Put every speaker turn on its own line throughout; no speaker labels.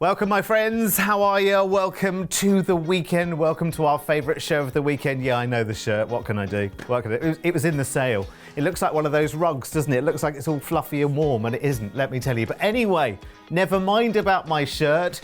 Welcome, my friends. How are you? Welcome to the weekend. Welcome to our favourite show of the weekend. Yeah, I know the shirt. What can I do? It was in the sale. It looks like one of those rugs, doesn't it? It looks like it's all fluffy and warm, and it isn't, let me tell you. But anyway, never mind about my shirt.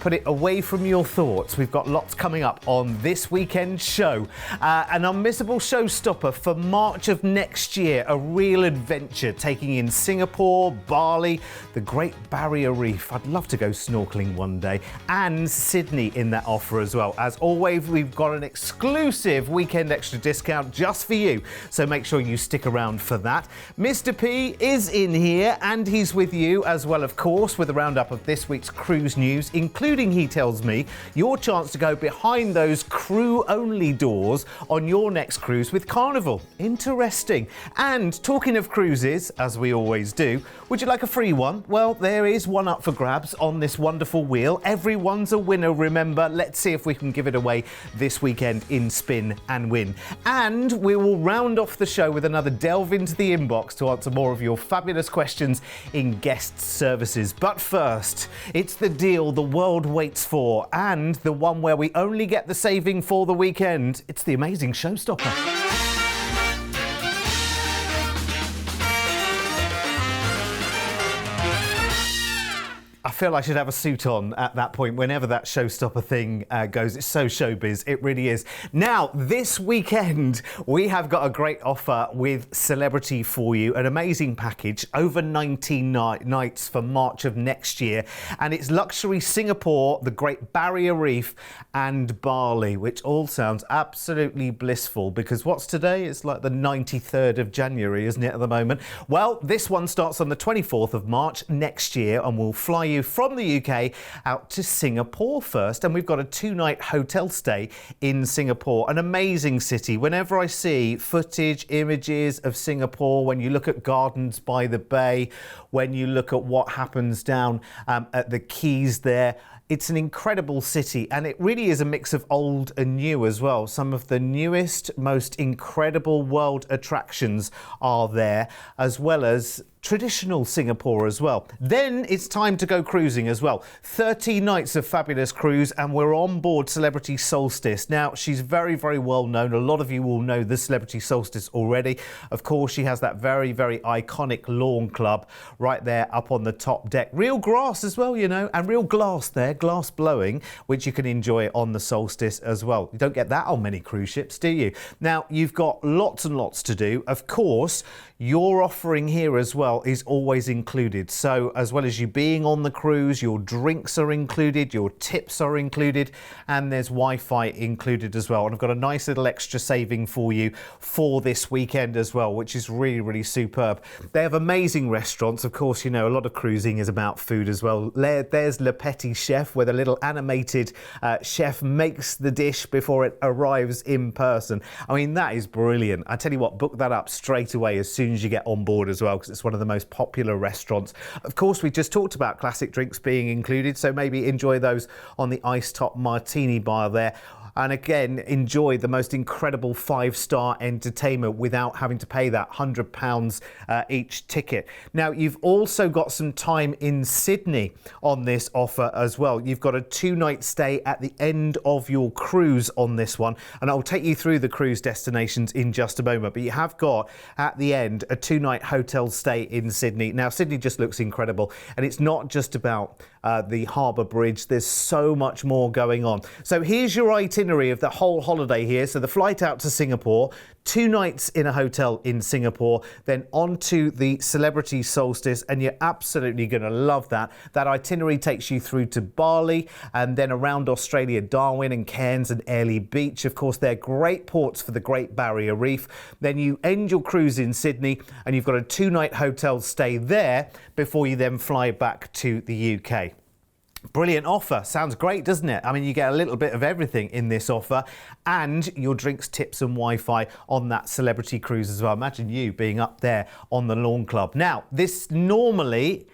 Put it away from your thoughts. We've got lots coming up on this weekend's show. An unmissable showstopper for March of next year. A real adventure taking in Singapore, Bali, the Great Barrier Reef. I'd love to go snorkeling one day. And Sydney in that offer as well. As always, we've got an exclusive weekend extra discount just for you. So make sure you stick around for that. Mr. P is in here and he's with you as well, of course, with a roundup of this week's cruise news, including, he tells me, your chance to go behind those crew-only doors on your next cruise with Carnival. Interesting. And talking of cruises, as we always do, would you like a free one? Well, there is one up for grabs on this wonderful wheel. Everyone's a winner, remember. Let's see if we can give it away this weekend in Spin and Win. And we will round off the show with another delve into the inbox to answer more of your fabulous questions in guest services. But first, it's the deal the world waits for, and the one where we only get the saving for the weekend. It's the amazing showstopper. I feel I should have a suit on at that point whenever that showstopper thing goes. It's so showbiz, it really is. Now, this weekend, we have got a great offer with Celebrity for you. An amazing package, over 19 nights for March of next year. And it's luxury Singapore, the Great Barrier Reef and Bali, which all sounds absolutely blissful because what's today? It's like the 93rd of January, isn't it, at the moment? Well, this one starts on the 24th of March next year and will fly you from the UK out to Singapore first, and we've got a 2-night hotel stay in Singapore, an amazing city. Whenever I see footage, images of Singapore, when you look at gardens by the bay, when you look at what happens down at the quays there, it's an incredible city, and it really is a mix of old and new as well. Some of the newest, most incredible world attractions are there, as well as traditional Singapore as well. Then it's time to go cruising as well. 30 nights of fabulous cruise, and we're on board Celebrity Solstice. Now, she's very, very well known. A lot of you will know the Celebrity Solstice already. Of course, she has that very, very iconic lawn club right there up on the top deck. Real grass as well, you know, and real glass there, glass blowing, which you can enjoy on the Solstice as well. You don't get that on many cruise ships, do you? Now, you've got lots and lots to do. Of course, your offering here as well is always included. So as well as you being on the cruise, your drinks are included, your tips are included, and there's Wi-Fi included as well. And I've got a nice little extra saving for you for this weekend as well, which is really, really superb. They have amazing restaurants. Of course, you know, a lot of cruising is about food as well. There's Le Petit Chef, where the little animated chef makes the dish before it arrives in person. I mean, that is brilliant. I tell you what, book that up straight away as soon as you get on board as well, because it's one of the most popular restaurants. Of course, we just talked about classic drinks being included, so maybe enjoy those on the ice top martini bar there. And again, enjoy the most incredible 5-star entertainment without having to pay that £100 each ticket. Now, you've also got some time in Sydney on this offer as well. You've got a 2-night stay at the end of your cruise on this one, and I'll take you through the cruise destinations in just a moment. But you have got at the end a 2-night hotel stay in Sydney. Now, Sydney just looks incredible, and it's not just about the harbour bridge. There's so much more going on. So here's your itinerary of the whole holiday here. So the flight out to Singapore, 2 nights in a hotel in Singapore, then on to the Celebrity Solstice, and you're absolutely going to love that. That itinerary takes you through to Bali and then around Australia, Darwin and Cairns and Airlie Beach. Of course, they're great ports for the Great Barrier Reef. Then you end your cruise in Sydney and you've got a 2-night hotel stay there before you then fly back to the UK. Brilliant offer. Sounds great, doesn't it? I mean, you get a little bit of everything in this offer, and your drinks, tips and Wi-Fi on that Celebrity cruise as well. Imagine you being up there on the lawn club. Now, this normally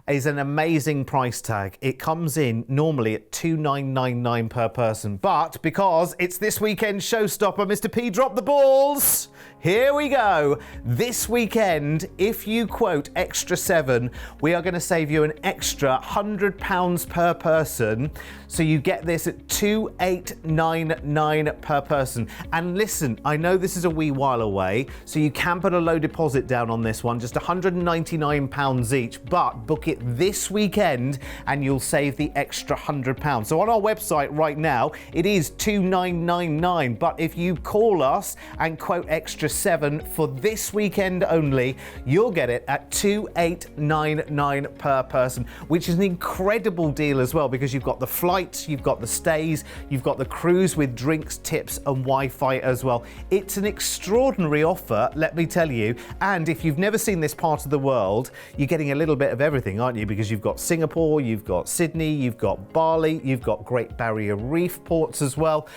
is an amazing price tag. It comes in normally at $2,999 per person, but because it's this weekend showstopper, Mr. P dropped the balls. Here we go. This weekend, if you quote extra 7, we are going to save you an extra £100 per person. So you get this at $2,899 per person. And listen, I know this is a wee while away, so you can put a low deposit down on this one, just £199 each, but book it this weekend and you'll save the extra £100. So on our website right now, it is $2,999, but if you call us and quote extra 7 for this weekend only, you'll get it at $2,899 per person, which is an incredible deal as well, because you've got the flights, you've got the stays, you've got the cruise with drinks, tips and Wi-Fi as well. It's an extraordinary offer, let me tell you. And if you've never seen this part of the world, you're getting a little bit of everything, aren't you? Because you've got Singapore, you've got Sydney, you've got Bali, you've got Great Barrier Reef ports as well.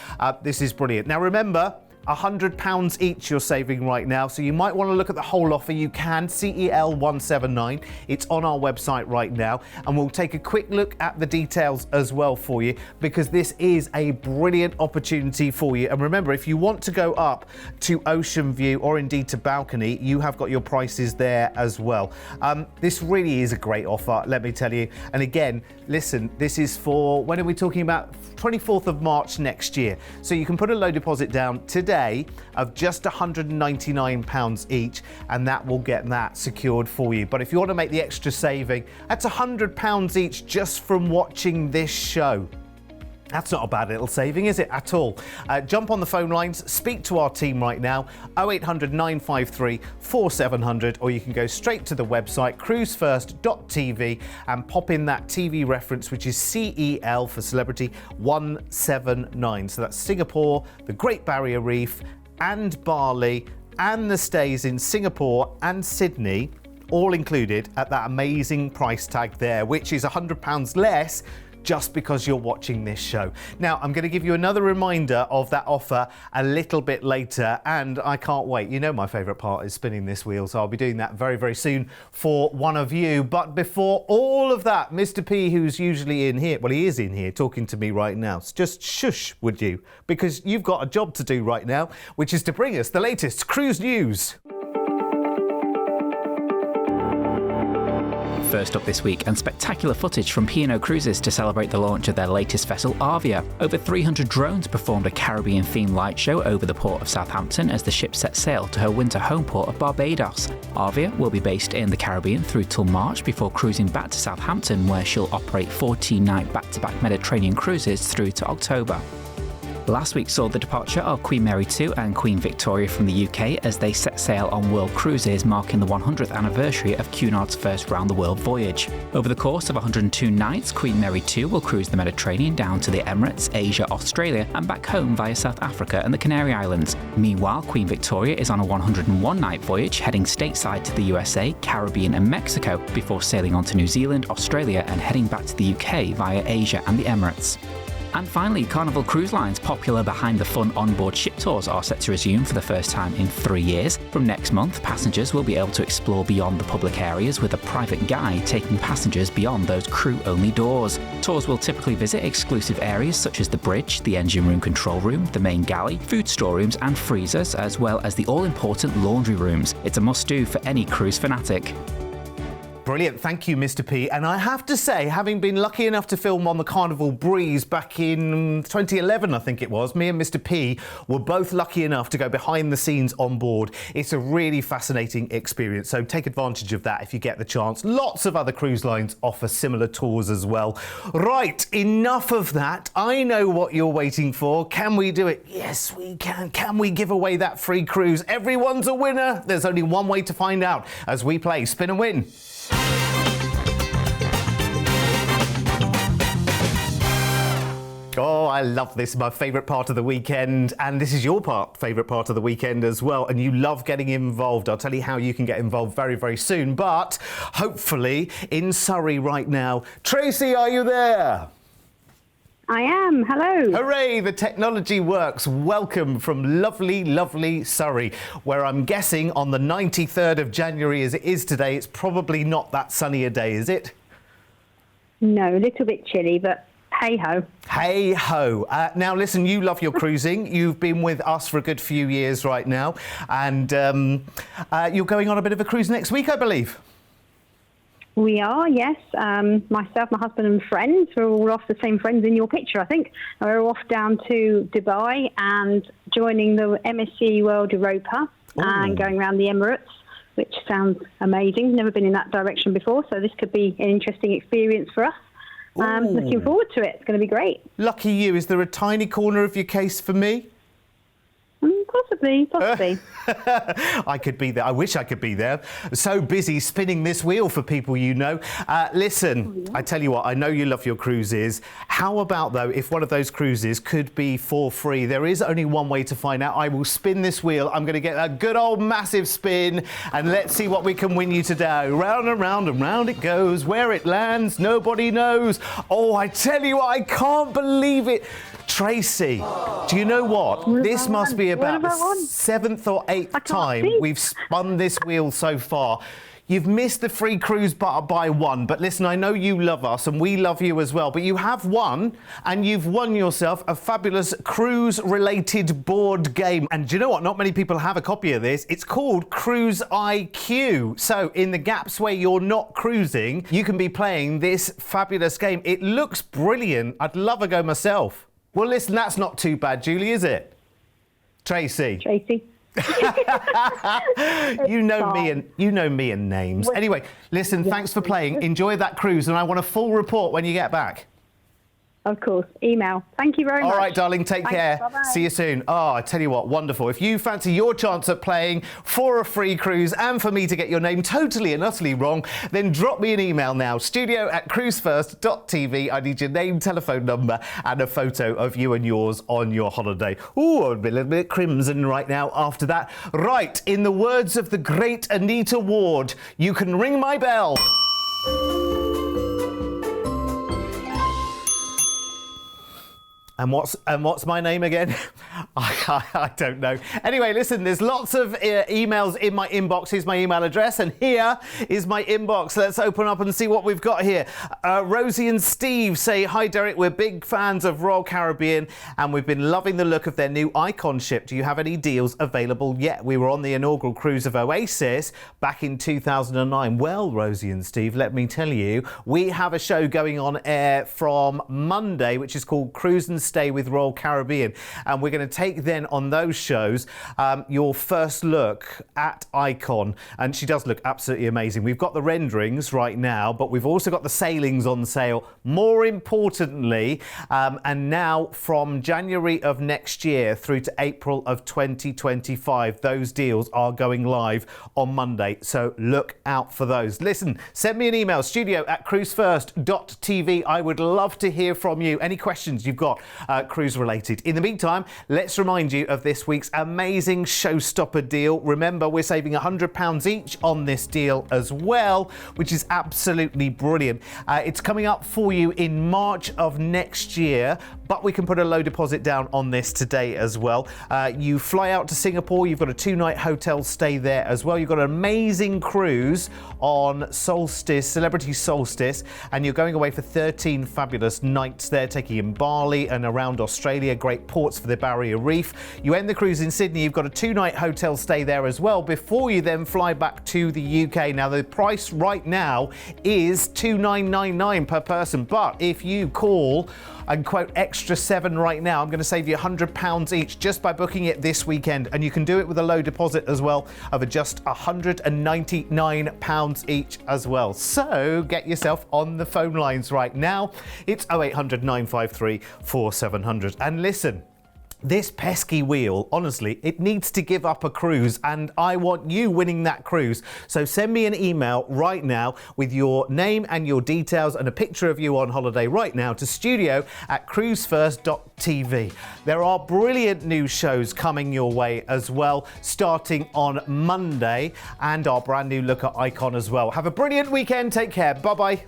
This is brilliant. Now remember, £100 each you're saving right now, so you might want to look at the whole offer. You can, CEL179. It's on our website right now, and we'll take a quick look at the details as well for you, because this is a brilliant opportunity for you. And remember, if you want to go up to Ocean View or indeed to balcony, you have got your prices there as well. This really is a great offer, let me tell you. And again, listen, this is for, when are we talking about? 24th of March next year. So you can put a low deposit down today of just £199 each, and that will get that secured for you. But if you want to make the extra saving, that's £100 each just from watching this show. That's not a bad little saving, is it, at all? Jump on the phone lines, speak to our team right now, 0800 953 4700, or you can go straight to the website, Cruise1st.tv, and pop in that TV reference, which is CEL for Celebrity 179. So that's Singapore, the Great Barrier Reef, and Bali, and the stays in Singapore and Sydney, all included at that amazing price tag there, which is £100 less just because you're watching this show. Now, I'm going to give you another reminder of that offer a little bit later, and I can't wait. You know my favourite part is spinning this wheel, so I'll be doing that very, very soon for one of you. But before all of that, Mr. P, who's usually in here, well, he is in here talking to me right now. So just shush, would you? Because you've got a job to do right now, which is to bring us the latest cruise news.
First up this week, and spectacular footage from P&O Cruises to celebrate the launch of their latest vessel, Arvia. Over 300 drones performed a Caribbean-themed light show over the port of Southampton as the ship set sail to her winter home port of Barbados. Arvia will be based in the Caribbean through till March before cruising back to Southampton, where she'll operate 14-night back-to-back Mediterranean cruises through to October. Last week saw the departure of Queen Mary II and Queen Victoria from the UK as they set sail on world cruises, marking the 100th anniversary of Cunard's first round-the-world voyage. Over the course of 102 nights, Queen Mary II will cruise the Mediterranean down to the Emirates, Asia, Australia, and back home via South Africa and the Canary Islands. Meanwhile, Queen Victoria is on a 101-night voyage, heading stateside to the USA, Caribbean, and Mexico, before sailing on to New Zealand, Australia, and heading back to the UK via Asia and the Emirates. And finally, Carnival Cruise Line's popular behind-the-fun onboard ship tours are set to resume for the first time in 3 years. From next month, passengers will be able to explore beyond the public areas with a private guide taking passengers beyond those crew-only doors. Tours will typically visit exclusive areas such as the bridge, the engine room control room, the main galley, food storerooms and freezers, as well as the all-important laundry rooms. It's a must-do for any cruise fanatic.
Brilliant, thank you, Mr. P. And I have to say, having been lucky enough to film on the Carnival Breeze back in 2011, I think it was, me and Mr. P were both lucky enough to go behind the scenes on board. It's a really fascinating experience, so take advantage of that if you get the chance. Lots of other cruise lines offer similar tours as well. Right, enough of that. I know what you're waiting for. Can we do it? Yes, we can. Can we give away that free cruise? Everyone's a winner. There's only one way to find out as we play Spin and Win. Oh, I love this. My favourite part of the weekend, and this is your favourite part of the weekend as well, and you love getting involved. I'll tell you how you can get involved very, very soon, but hopefully in Surrey right now. Tracy, are you there?
I am. Hello.
Hooray, the technology works. Welcome from lovely, lovely Surrey, where I'm guessing on the 93rd of January as it is today, it's probably not that sunny a day, is it?
No, a little bit chilly, but hey ho.
Hey ho. Now listen, you love your cruising. You've been with us for a good few years right now, and you're going on a bit of a cruise next week, I believe.
We are, yes. Myself, my husband and friends, we're all off, the same friends in your picture, I think. We're off down to Dubai and joining the MSC World Europa and going around the Emirates, which sounds amazing. Never been in that direction before, so this could be an interesting experience for us. Looking forward to it. It's going to be great.
Lucky you. Is there a tiny corner of your case for me?
Possibly.
I could be there. I wish I could be there. So busy spinning this wheel for people you know. Listen, I tell you what, I know you love your cruises. How about, though, if one of those cruises could be for free? There is only one way to find out. I will spin this wheel. I'm going to get a good old massive spin, and let's see what we can win you today. Round and round and round it goes. Where it lands, nobody knows. Oh, I tell you what, I can't believe it. Tracy, do you know what? This must be about the 7th or 8th time we've spun this wheel so far. You've missed the free cruise by one, but listen, I know you love us and we love you as well, but you have won, and you've won yourself a fabulous cruise-related board game. And do you know what? Not many people have a copy of this. It's called Cruise IQ. So in the gaps where you're not cruising, you can be playing this fabulous game. It looks brilliant. I'd love a go myself. Well, listen, that's not too bad, Julie, is it? Tracy. You know me and names. Anyway, listen, thanks for playing. Enjoy that cruise, and I want a full report when you get back.
Of course. Email. Thank you very much.
All right, darling. Take care.
Bye-bye.
See you soon. Oh, I tell you what, wonderful. If you fancy your chance at playing for a free cruise and for me to get your name totally and utterly wrong, then drop me an email now. studio@cruise1st.tv. I need your name, telephone number, and a photo of you and yours on your holiday. Ooh, I'm a little bit crimson right now after that. Right, in the words of the great Anita Ward, you can ring my bell. And what's my name again? I don't know. Anyway, listen, there's lots of emails in my inbox. Here's my email address, and here is my inbox. Let's open up and see what we've got here. Rosie and Steve say, hi, Derek. We're big fans of Royal Caribbean, and we've been loving the look of their new Icon ship. Do you have any deals available yet? We were on the inaugural cruise of Oasis back in 2009. Well, Rosie and Steve, let me tell you, we have a show going on air from Monday, which is called Cruise and Stay with Royal Caribbean, and we're going to take then on those shows your first look at Icon, and she does look absolutely amazing. We've got the renderings right now, but we've also got the sailings on sale. More importantly, and now from January of next year through to April of 2025, those deals are going live on Monday, so look out for those. Listen, send me an email, studio@cruise1st.tv. I would love to hear from you. Any questions you've got cruise related. In the meantime, let's remind you of this week's amazing showstopper deal. Remember, we're saving £100 each on this deal as well, which is absolutely brilliant. It's coming up for you in March of next year, but we can put a low deposit down on this today as well. You fly out to Singapore, you've got a 2-night hotel stay there as well. You've got an amazing cruise on Solstice, Celebrity Solstice, and you're going away for 13 fabulous nights there, taking in Bali and around Australia, great ports for the Barrier Reef. You end the cruise in Sydney, you've got a 2-night hotel stay there as well before you then fly back to the UK. Now, the price right now is $2,999 per person, but if you call and quote extra 7 right now, I'm going to save you £100 each just by booking it this weekend, and you can do it with a low deposit as well of just £199 each as well. So get yourself on the phone lines right now. It's 0800 953 4700. And listen, this pesky wheel, honestly, it needs to give up a cruise, and I want you winning that cruise. So send me an email right now with your name and your details and a picture of you on holiday right now to studio@cruise1st.tv. There are brilliant new shows coming your way as well, starting on Monday, and our brand new look at Icon as well. Have a brilliant weekend. Take care. Bye-bye.